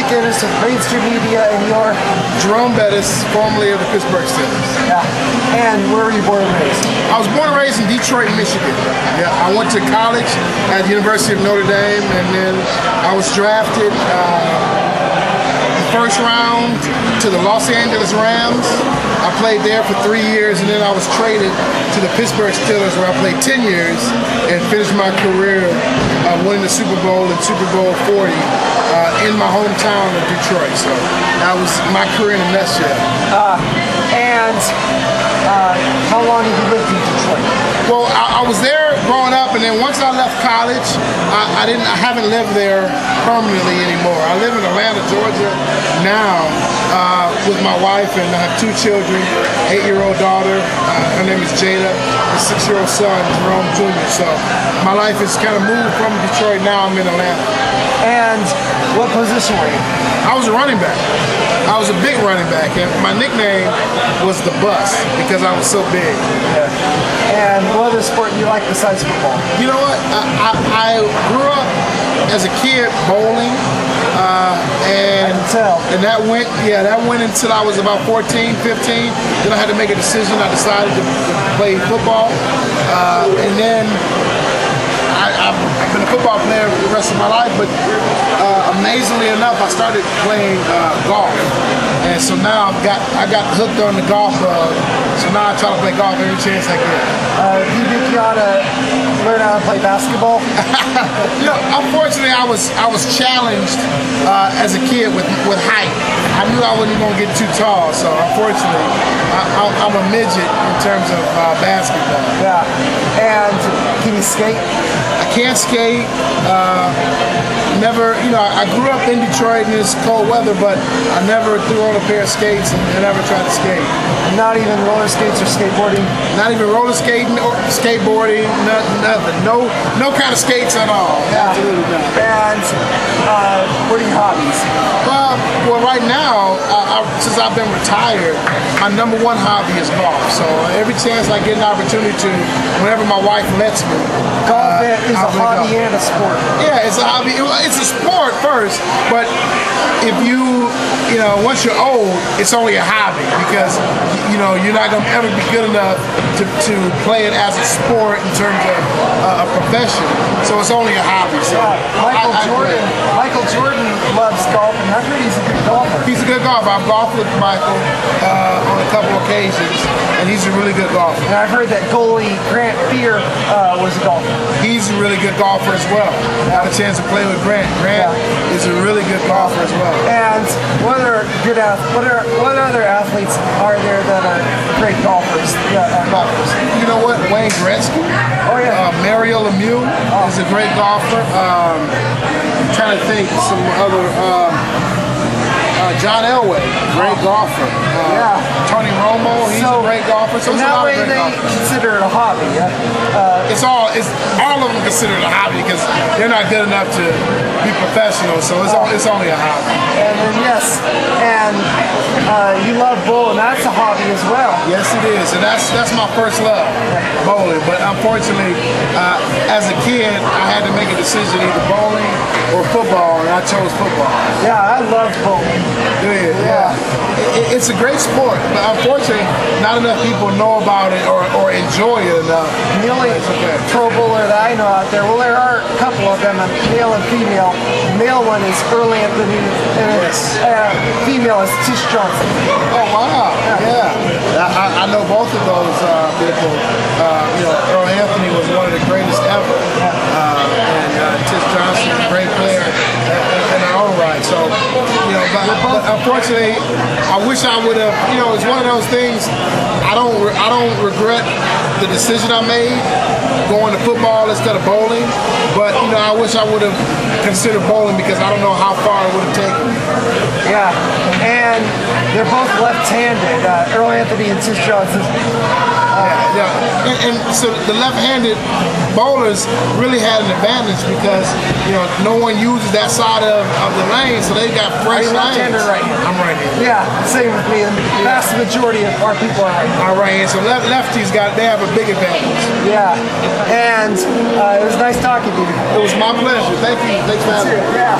Guinness with Mainstream Media, and you're Jerome Bettis, formerly of the Pittsburgh Steelers. yeah. And where were you born and raised? I was born and raised in Detroit, Michigan. Yeah, I went to college at the University of Notre Dame, and then I was drafted first round to the Los Angeles Rams. I played there for 3 years, and then I was traded to the Pittsburgh Steelers, where I played 10 years and finished my career winning the Super Bowl and Super Bowl 40 in my hometown of Detroit. So that was my career in a nutshell. And how long have you lived in Detroit? Well, I was there growing up, and then once I left college, I haven't lived there permanently anymore. I live in Atlanta, Georgia now with my wife, and I have 2 children, 8-year-old daughter, her name is Jada, and 6-year-old son, Jerome Jr. So my life has kind of moved from Detroit. Now I'm in Atlanta. And what position were you? I was a running back. I was a big running back, and my nickname was the Bus because I was so big. And what other sport do you like besides football? You know what? I grew up as a kid bowling, and that went until I was about 14, 15. Then I had to make a decision. I decided to play football, and then I've been a football player the rest of my life, but amazingly enough, I started playing golf, and so now I got hooked on the golf bug. So now I try to play golf every chance I get. Do you think you ought to learn how to play basketball? You know, unfortunately, I was challenged as a kid with height. I knew I wasn't going to get too tall, so unfortunately, I'm a midget in terms of basketball. Yeah. And can you skate? I can't skate. Never, you know, I grew up in Detroit and it's cold weather, but I never threw on a pair of skates and never tried to skate. Not even roller skates or skateboarding? Not even roller skating or skateboarding, nothing. No kind of skates at all. Yeah. Absolutely not. And what are your hobbies? Well, right now, since I've been retired, my #1 hobby is golf. So every chance I get an opportunity to, whenever my wife lets me. Golf is a hobby and a sport. Yeah, it's a hobby. It's a sport first, but if you know, once you're old, it's only a hobby because, you know, you're not going to ever be good enough to play it as a sport in terms of a profession. So it's only a hobby. So Michael Jordan loves golf, and I heard he's a good golfer. He's a good golfer. I've golfed with Michael on a couple occasions, and he's a really good golfer. And I've heard that goalie Grant Fear was a golfer. He's a really good golfer as well. I had a chance to play with Grant. Grant is a really good golfer as well. And what other athletes are there that are great golfers? You know what? Wayne Gretzky. Oh yeah. Mario Lemieux is a great golfer. I'm trying to think some other. John Elway, great golfer. Tony Romo, he's a great golfer. So that way they consider it a hobby. All of them consider it a hobby because they're not good enough to be professional. So it's only a hobby. And then you love bowling. That's a hobby as well. Yes, it is, and that's my first love, bowling. But unfortunately, as a kid, I had to make a decision, either bowling or football, and I chose football. Yeah, I love bowling. Yeah. It's a great sport, but unfortunately, not enough people know about it or enjoy it enough. The only pro bowler that I know out there, well, there are a couple of them, male and female. The male one is Earl Anthony, and female is Tish Johnson. Oh, wow. Yeah. I know both of those people. You know, Earl Anthony was one of the greatest ever. And Tish Johnson, a great player in her own right. So, you know, but unfortunately, I wish I would have, you know, it's one of those things, I don't regret the decision I made going to football instead of bowling, but, you know, I wish I would have considered bowling because I don't know how far it would have taken me. Yeah, and they're both left-handed, Earl Anthony and Tish Johnson. And so the left-handed bowlers really had an advantage because, you know, no one uses that side of the lane, so they got fresh lanes. Left-handed, right-handed? I'm right-handed. Yeah, same with me. The vast majority of our people are right-handed. All right, so lefties they have a big advantage. Yeah, and it was nice talking to you. It was my pleasure. Thank you. Thanks for having me. Yeah.